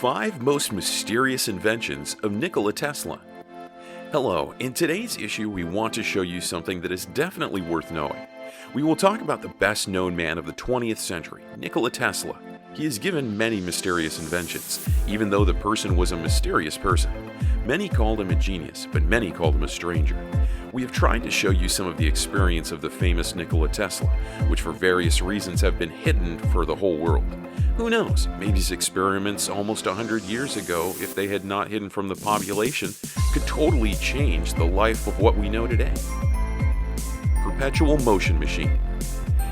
5 Most Mysterious Inventions of Nikola Tesla. Hello, in today's issue we want to show you something that is definitely worth knowing. We will talk about the best known man of the 20th century, Nikola Tesla. He has given many mysterious inventions, even though the person was a mysterious person. Many called him a genius, but many called him a stranger. We have tried to show you some of the experience of the famous Nikola Tesla, which for various reasons have been hidden for the whole world. Who knows, maybe his experiments almost 100 years ago, if they had not hidden from the population, could totally change the life of what we know today. Perpetual motion machine.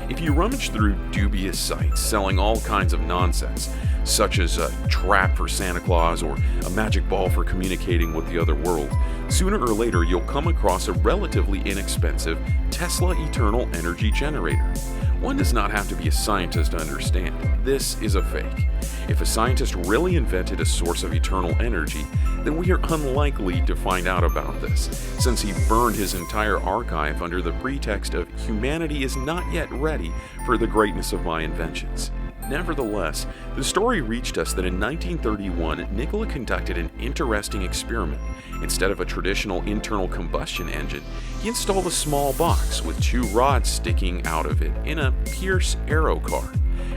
If you rummage through dubious sites selling all kinds of nonsense, such as a trap for Santa Claus or a magic ball for communicating with the other world, sooner or later you'll come across a relatively inexpensive Tesla Eternal Energy Generator. One does not have to be a scientist to understand. This is a fake. If a scientist really invented a source of eternal energy, then we are unlikely to find out about this, since he burned his entire archive under the pretext of humanity is not yet ready for the greatness of my inventions. Nevertheless, the story reached us that in 1931, Nikola conducted an interesting experiment. Instead of a traditional internal combustion engine, he installed a small box with 2 rods sticking out of it in a Pierce Arrow car.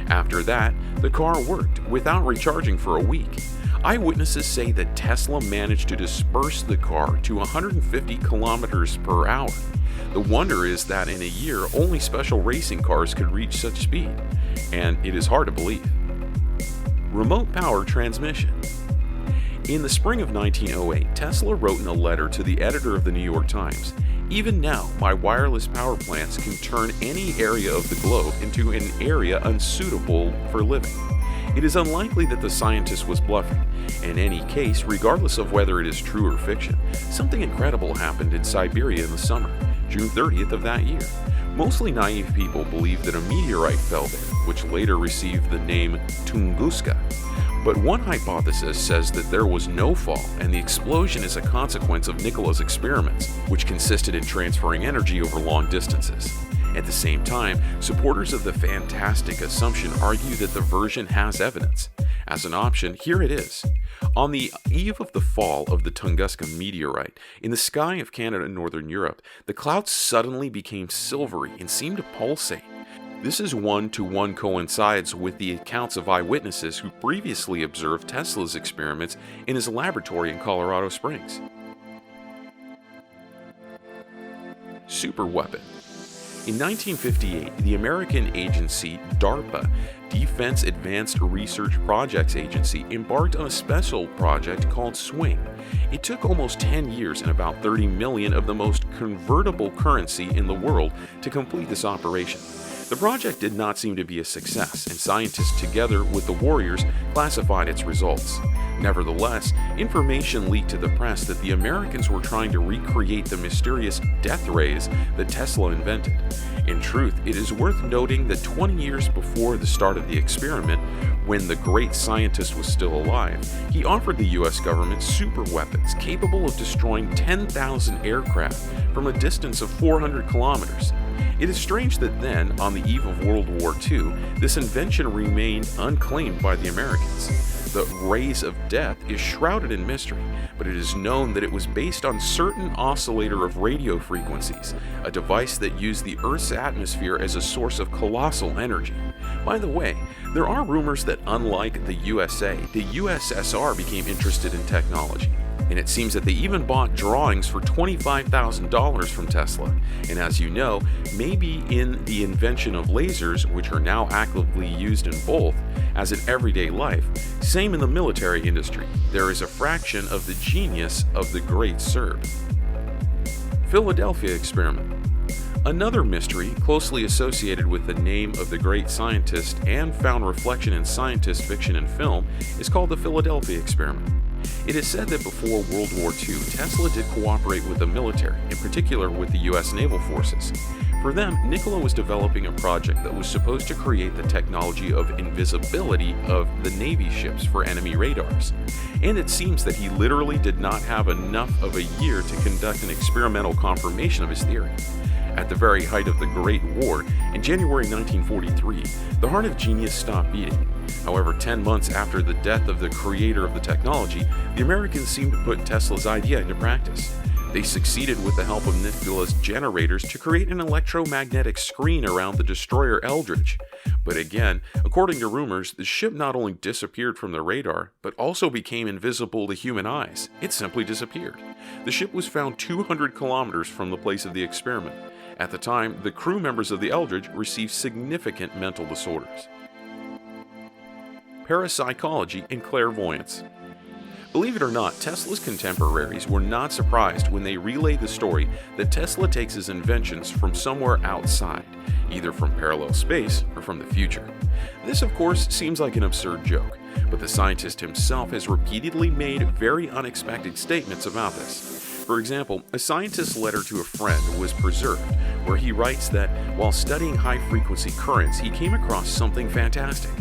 After that, the car worked without recharging for a week. Eyewitnesses say that Tesla managed to disperse the car to 150 kilometers per hour. The wonder is that in a year, only special racing cars could reach such speed, and it is hard to believe. Remote power transmission. In the spring of 1908, Tesla wrote in a letter to the editor of the New York Times, "Even now, my wireless power plants can turn any area of the globe into an area unsuitable for living." It is unlikely that the scientist was bluffing. In any case, regardless of whether it is true or fiction, something incredible happened in Siberia in the summer, June 30th of that year. Mostly naive people believe that a meteorite fell there, which later received the name Tunguska. But one hypothesis says that there was no fall, and the explosion is a consequence of Nikola's experiments, which consisted in transferring energy over long distances. At the same time, supporters of the fantastic assumption argue that the version has evidence. As an option, here it is. On the eve of the fall of the Tunguska meteorite, in the sky of Canada and Northern Europe, the clouds suddenly became silvery and seemed to pulsate. This is one-to-one coincides with the accounts of eyewitnesses who previously observed Tesla's experiments in his laboratory in Colorado Springs. Superweapon. In 1958, the American agency DARPA, Defense Advanced Research Projects Agency, embarked on a special project called SWING. It took almost 10 years and about 30 million of the most convertible currency in the world to complete this operation. The project did not seem to be a success, and scientists, together with the warriors, classified its results. Nevertheless, information leaked to the press that the Americans were trying to recreate the mysterious death rays that Tesla invented. In truth, it is worth noting that 20 years before the start of the experiment, when the great scientist was still alive, he offered the US government superweapons capable of destroying 10,000 aircraft from a distance of 400 kilometers. It is strange that then, on the eve of World War II, this invention remained unclaimed by the Americans. The rays of death is shrouded in mystery, but it is known that it was based on certain oscillator of radio frequencies, a device that used the Earth's atmosphere as a source of colossal energy. By the way, there are rumors that unlike the USA, the USSR became interested in technology. And it seems that they even bought drawings for $25,000 from Tesla. And as you know, maybe in the invention of lasers, which are now actively used in both, as in everyday life, same in the military industry, there is a fraction of the genius of the great Serb. Philadelphia experiment. Another mystery closely associated with the name of the great scientist and found reflection in scientist fiction and film is called the Philadelphia experiment. It is said that before World War II, Tesla did cooperate with the military, in particular with the US Naval Forces. For them, Nikola was developing a project that was supposed to create the technology of invisibility of the Navy ships for enemy radars. And it seems that he literally did not have enough of a year to conduct an experimental confirmation of his theory. At the very height of the Great War, in January 1943, the heart of genius stopped beating. However, 10 months after the death of the creator of the technology, the Americans seemed to put Tesla's idea into practice. They succeeded with the help of Nikola's generators to create an electromagnetic screen around the destroyer Eldridge. But again, according to rumors, the ship not only disappeared from the radar, but also became invisible to human eyes. It simply disappeared. The ship was found 200 kilometers from the place of the experiment. At the time, the crew members of the Eldridge received significant mental disorders. Parapsychology and clairvoyance. Believe it or not, Tesla's contemporaries were not surprised when they relayed the story that Tesla takes his inventions from somewhere outside, either from parallel space or from the future. This, of course, seems like an absurd joke, but the scientist himself has repeatedly made very unexpected statements about this. For example, a scientist's letter to a friend was preserved, where he writes that while studying high-frequency currents, he came across something fantastic.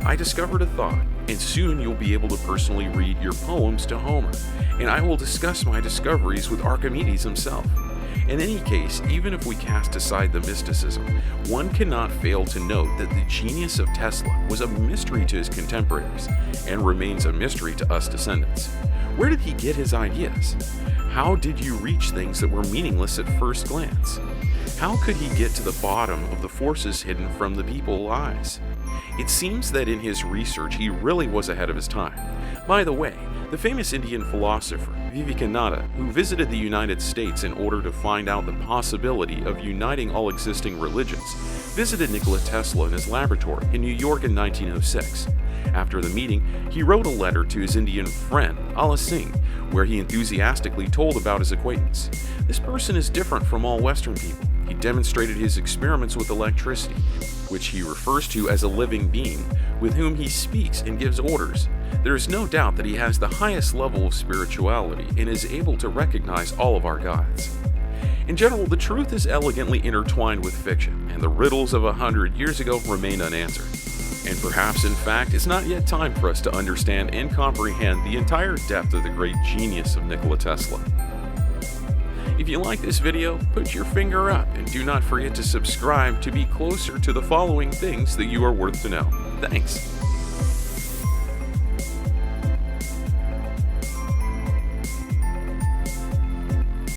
I discovered a thought, and soon you'll be able to personally read your poems to Homer, and I will discuss my discoveries with Archimedes himself. In any case, even if we cast aside the mysticism, one cannot fail to note that the genius of Tesla was a mystery to his contemporaries, and remains a mystery to us descendants. Where did he get his ideas? How did you reach things that were meaningless at first glance? How could he get to the bottom of the forces hidden from the people's eyes? It seems that in his research he really was ahead of his time. By the way, the famous Indian philosopher Vivekananda, who visited the United States in order to find out the possibility of uniting all existing religions, visited Nikola Tesla in his laboratory in New York in 1906. After the meeting, he wrote a letter to his Indian friend, Allah Singh, where he enthusiastically told about his acquaintance. This person is different from all Western people. He demonstrated his experiments with electricity, which he refers to as a living being, with whom he speaks and gives orders. There is no doubt that he has the highest level of spirituality and is able to recognize all of our gods. In general, the truth is elegantly intertwined with fiction, and the riddles of 100 years ago remain unanswered. And perhaps, in fact, it's not yet time for us to understand and comprehend the entire depth of the great genius of Nikola Tesla. If you like this video, put your finger up and do not forget to subscribe to be closer to the following things that you are worth to know. Thanks.